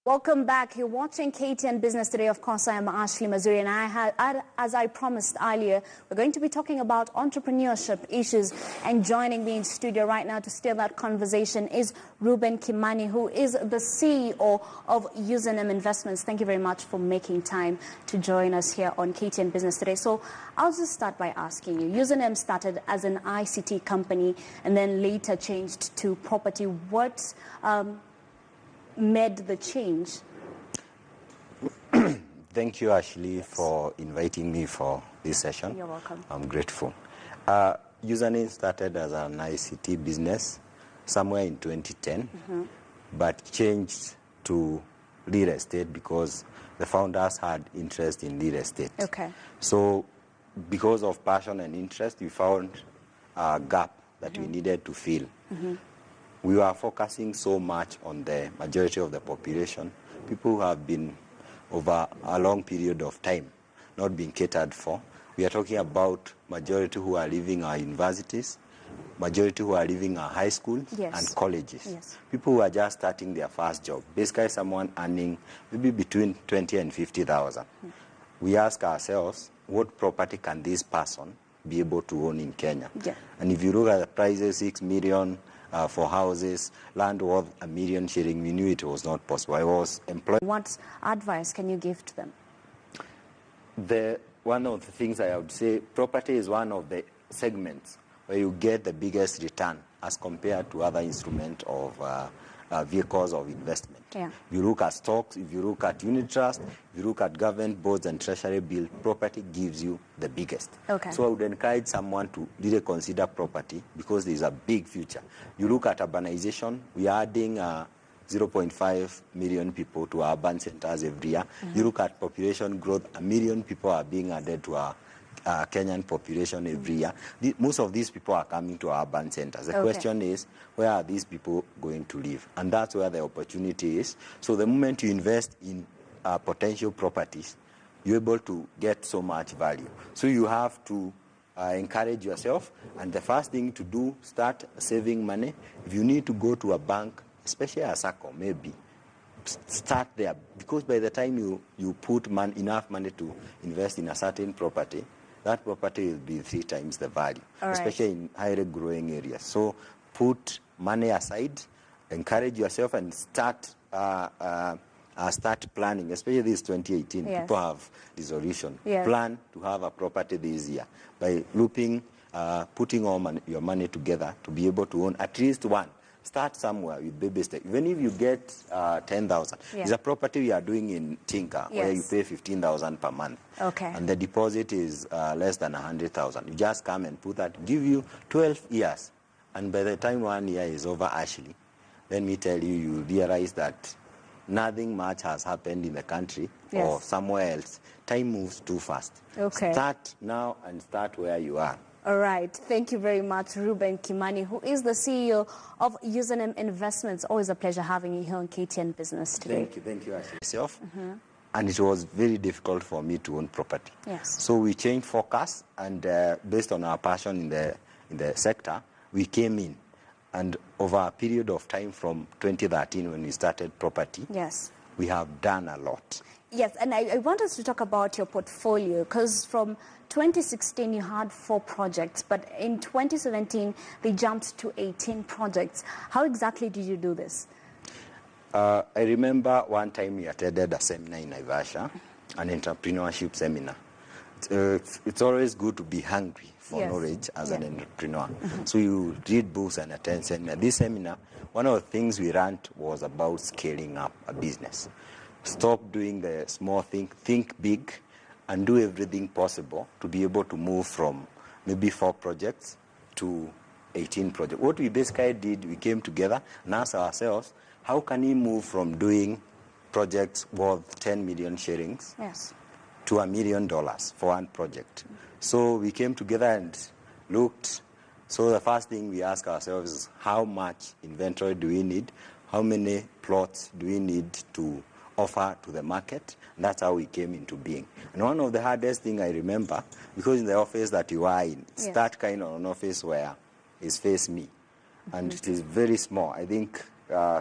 Welcome back. You're watching KTN Business Today. Of course, I am Ashley Mazuri, and as I promised earlier, we're going to be talking about entrepreneurship issues. And joining me in studio right now to steer that conversation is Reuben Kimani, who is the CEO of Username Investments. Thank you very much for making time to join us here on KTN Business Today. So I'll just start by asking you. Username started as an ICT company and then later changed to property. What made the change? Thank you, Ashley, for inviting me for this session. You're welcome. I'm grateful. Username started as an ICT business somewhere in 2010, but changed to real estate because the founders had interest in real estate. Okay. So because of passion and interest, we found a gap that we needed to fill. We were focusing so much on the majority of the population, people who have been over a long period of time not being catered for. We are talking about majority who are leaving our universities, majority who are leaving our high schools and colleges. Yes. People who are just starting their first job, basically someone earning maybe between 20 and 50,000. We ask ourselves, what property can this person be able to own in Kenya? Yeah. And if you look at the prices, 6 million, for houses, land worth $1 million shilling, we knew it was not possible. I was employed. What advice can you give to them? One of the things I would say, property is one of the segments where you get the biggest return as compared to other instruments of vehicles of investment. Yeah. If you look at stocks, if you look at unit trust, if you look at government bonds and treasury bill, property gives you the biggest. Okay. So I would encourage someone to really consider property because there is a big future. You look at urbanization, we are adding 0.5 million people to our urban centers every year. You look at population growth, 1 million people are being added to our Kenyan population every year. Most of these people are coming to our urban centers. The question is, where are these people going to live? And that's where the opportunity is. So the moment you invest in potential properties, you're able to get so much value. So you have to encourage yourself. And the first thing to do, start saving money. If you need to go to a bank, especially a SACCO, maybe, start there. Because by the time you put enough money to invest in a certain property, that property will be 3 times the value, especially in highly growing areas. So put money aside, encourage yourself, and start planning, especially this 2018. Yes. People have resolution. Yes. Plan to have a property this year by putting all your money together to be able to own at least one. Start somewhere with baby steps. Even if you get 10,000, it's a property we are doing in Tinka, where you pay 15,000 per month. Okay. And the deposit is less than 100,000. You just come and put that, give you 12 years. And by the time 1 year is over, Ashley, let me tell you, you realize that nothing much has happened in the country or somewhere else. Time moves too fast. Okay. Start now and start where you are. All right. Thank you very much, Reuben Kimani, who is the CEO of Username Investments. Always a pleasure having you here on KTN Business today. Thank you, Ashley. Yourself. And it was very difficult for me to own property. Yes. So we changed focus, and based on our passion in the sector, we came in. And over a period of time from 2013 when we started property, we have done a lot. Yes, and I want us to talk about your portfolio, because from 2016 you had 4 projects, but in 2017 they jumped to 18 projects. How exactly did you do this? I remember one time we attended a seminar in Naivasha, an entrepreneurship seminar. It's always good to be hungry for knowledge as an entrepreneur. So you read books and attend seminar. This seminar, one of the things we learned was about scaling up a business. Stop doing the small thing, think big, and do everything possible to be able to move from maybe 4 projects to 18 projects. What we basically did, we came together and asked ourselves, how can we move from doing projects worth 10 million shillings to $1 million for one project? So we came together and looked. So the first thing we asked ourselves is, how much inventory do we need? How many plots do we need to offer to the market? And that's how we came into being. And one of the hardest things I remember, because in the office that you are in, it's that kind of an office where it's face me. And it is very small. I think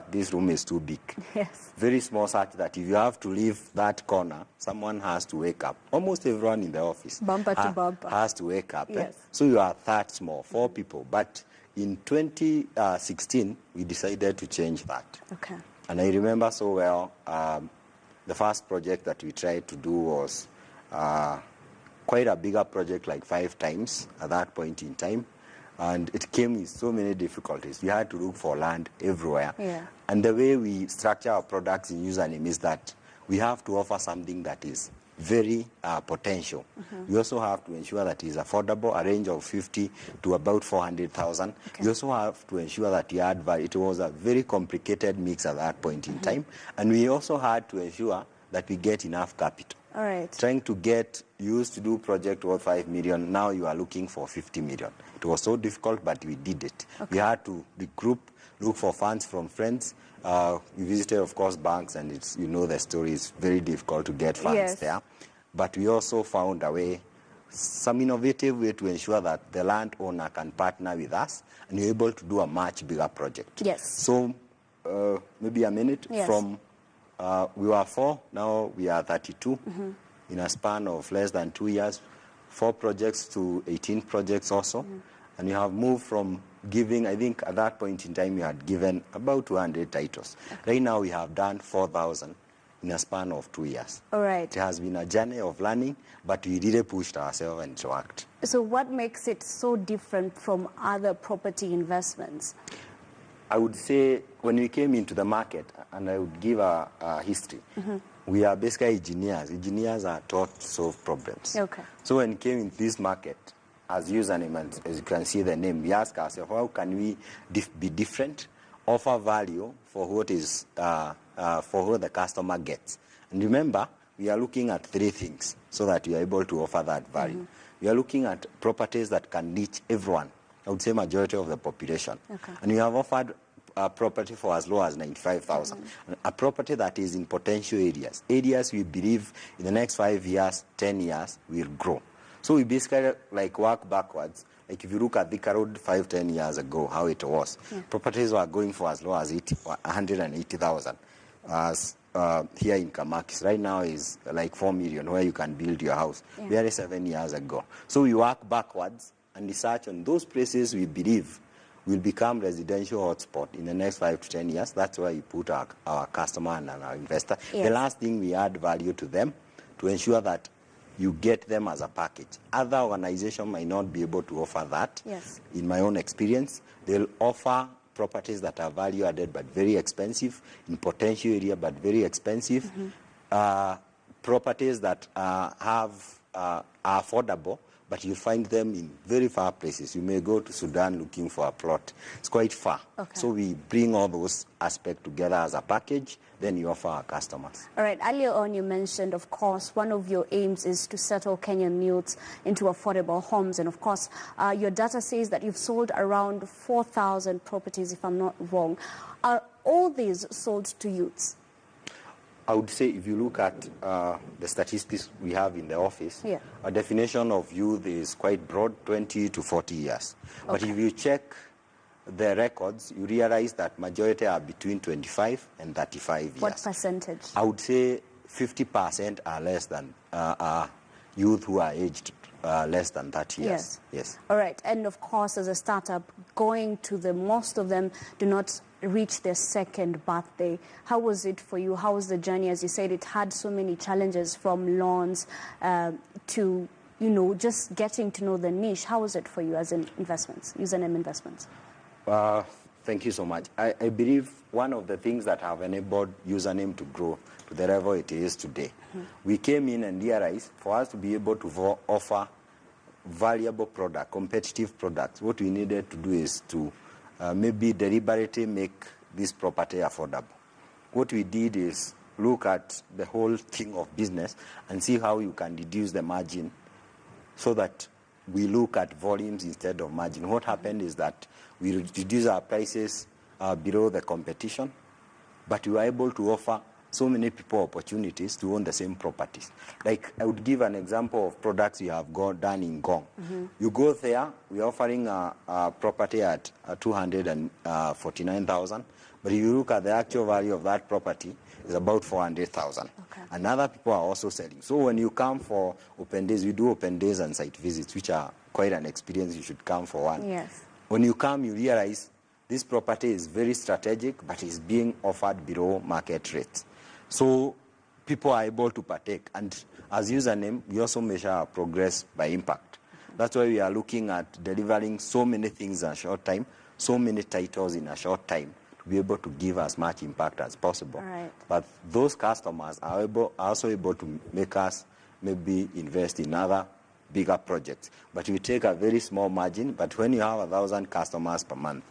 this room is too big. Yes. Very small, such that if you have to leave that corner, someone has to wake up. Almost everyone in the office Bumper to bumper has to wake up. Yes. So you are that small, 4 people. But in 2016, we decided to change that. Okay. And I remember so well, the first project that we tried to do was quite a bigger project, like 5 times at that point in time. And it came with so many difficulties. We had to look for land everywhere. Yeah. And the way we structure our products in username is that we have to offer something that is very potential. We also have to ensure that it is affordable, a range of 50 to about 400,000. We also have to ensure that you add value. It was a very complicated mix at that point in time. And we also had to ensure that we get enough capital. All right. Trying to get, you used to do project worth 5 million, now you are looking for 50 million. It was so difficult, but we did it. We had to regroup, look for funds from friends. We visited, of course, banks, and it's, you know the story, it's very difficult to get funds there. But we also found a way, some innovative way to ensure that the landowner can partner with us, and you're able to do a much bigger project. Yes. So maybe a minute from... we were 4, now we are 32 in a span of less than 2 years, 4 projects to 18 projects also. And you have moved from giving, I think at that point in time, we had given about 200 titles. Right now we have done 4,000 in a span of 2 years. All right. It has been a journey of learning, but we really pushed ourselves and it worked. So what makes it so different from other property investments? I would say when we came into the market, and I would give a history, we are basically engineers. Engineers are taught to solve problems. Okay. So when we came into this market, as username, and as you can see the name, we ask ourselves, how can we be different, offer value for what is for what the customer gets? And remember, we are looking at 3 things so that we are able to offer that value. We are looking at properties that can reach everyone. I would say majority of the population. And we have offered a property for as low as 95,000. A property that is in potential areas. Areas we believe in the next 5 years, 10 years will grow. So we basically like work backwards. Like if you look at the road 5, 10 years ago, how it was. Properties were going for as low as 180,000. As here in Kamakis, right now is like 4 million where you can build your house. Very 7 years ago. So we work backwards and research on those places we believe will become residential hotspot in the next 5 to 10 years. That's why we put our customer and our investor. The last thing, we add value to them to ensure that you get them as a package. Other organizations might not be able to offer that. In my own experience, they'll offer properties that are value added but very expensive, in potential area but very expensive, properties that are affordable, but you find them in very far places. You may go to Sudan looking for a plot. It's quite far. So we bring all those aspects together as a package, then you offer our customers. All right, earlier on you mentioned, of course, one of your aims is to settle Kenyan youths into affordable homes. And of course, your data says that you've sold around 4,000 properties, if I'm not wrong. Are all these sold to youths? I would say if you look at the statistics we have in the office, our definition of youth is quite broad, 20 to 40 years. But if you check the records, you realize that majority are between 25 and 35 years. What percentage? I would say 50% are less than youth who are aged less than 30 years. Yes. All right. And of course, as a startup, going to most of them do not reach their second birthday. How was it for you? How was the journey? As you said, it had so many challenges, from loans to, you know, just getting to know the niche. How was it for you as in investments, username investments? Thank you so much. I believe one of the things that have enabled username to grow to the level it is today, we came in and realized for us to be able to offer valuable product, competitive products, what we needed to do is to maybe deliberately make this property affordable. What we did is look at the whole thing of business and see how you can reduce the margin so that we look at volumes instead of margin. What happened is that we reduce our prices below the competition, but we were able to offer so many people opportunities to own the same properties. Like I would give an example of products you have done in Gong. You go there, we're offering a property at 249,000, but if you look at the actual value of that property, it's about 400,000. Okay. And other people are also selling. So when you come for open days, we do open days and site visits, which are quite an experience. You should come for one. Yes. When you come, you realize this property is very strategic, but is being offered below market rates. So people are able to partake. And as username, we also measure our progress by impact. That's why we are looking at delivering so many things in a short time, so many titles in a short time, to be able to give as much impact as possible. Right. But those customers are also able to make us maybe invest in other bigger projects. But we take a very small margin, but when you have 1,000 customers per month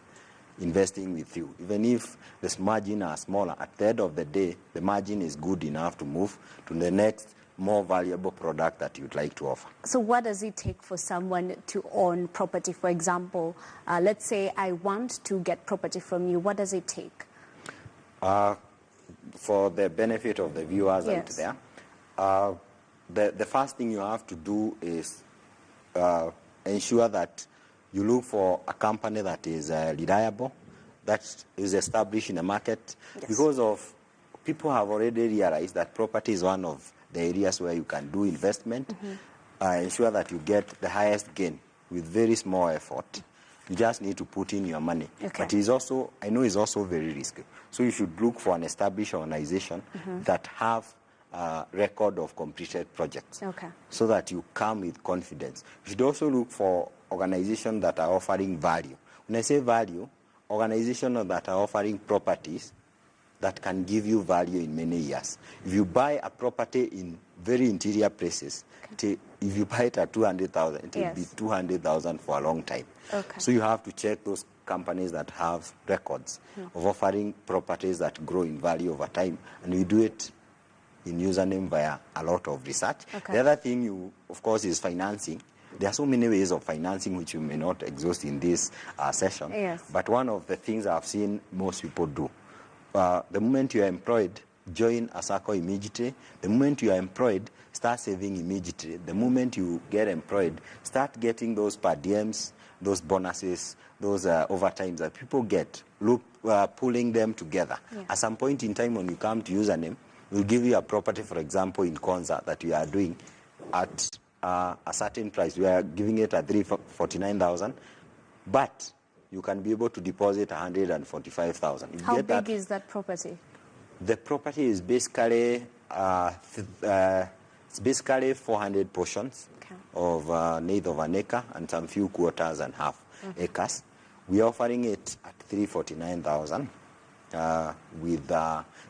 investing with you, even if the margin are smaller, at the end of the day, the margin is good enough to move to the next more valuable product that you'd like to offer. So what does it take for someone to own property? For example, let's say I want to get property from you. What does it take? For the benefit of the viewers out Yes. there, the first thing you have to do is ensure that you look for a company that is reliable, that is established in the market. Yes. Because of people have already realized that property is one of the areas where you can do investment. Ensure that you get the highest gain with very small effort. You just need to put in your money. Okay. But I know it's also very risky. So you should look for an established organization that have a record of completed projects. Okay. So that you come with confidence. You should also look for organizations that are offering value. When I say value, organizations that are offering properties that can give you value in many years. If you buy a property in very interior places, if you buy it at 200,000, it will be 200,000 for a long time. Okay. So you have to check those companies that have records of offering properties that grow in value over time, and we do it in username via a lot of research. Okay. The other thing, of course, is financing. There are so many ways of financing which you may not exhaust in this session. Yes. But one of the things I've seen most people do, the moment you are employed, join a circle immediately. The moment you are employed, start saving immediately. The moment you get employed, start getting those per diems, those bonuses, those overtimes that people get. Look, pulling them together. Yeah. At some point in time when you come to username, we'll give you a property, for example, in Konza that we are doing at a certain price. We are giving it at 349,000, but you can be able to deposit 145,000. How big is that property? The property is basically 400 portions of an eighth of an acre and some few quarters and half acres. We are offering it at 349,000 with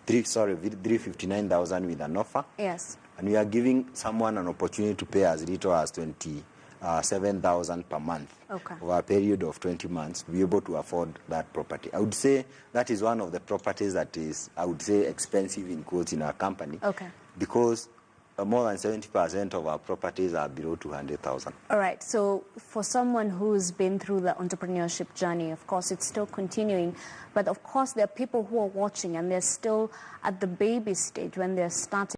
359,000 with an offer. Yes. And we are giving someone an opportunity to pay as little as 27,000 per month over a period of 20 months to be able to afford that property. I would say that is one of the properties that is, I would say, expensive in quotes in our company. Okay. Because more than 70% of our properties are below 200,000. All right. So for someone who's been through the entrepreneurship journey, of course, it's still continuing. But of course, there are people who are watching and they're still at the baby stage when they're starting.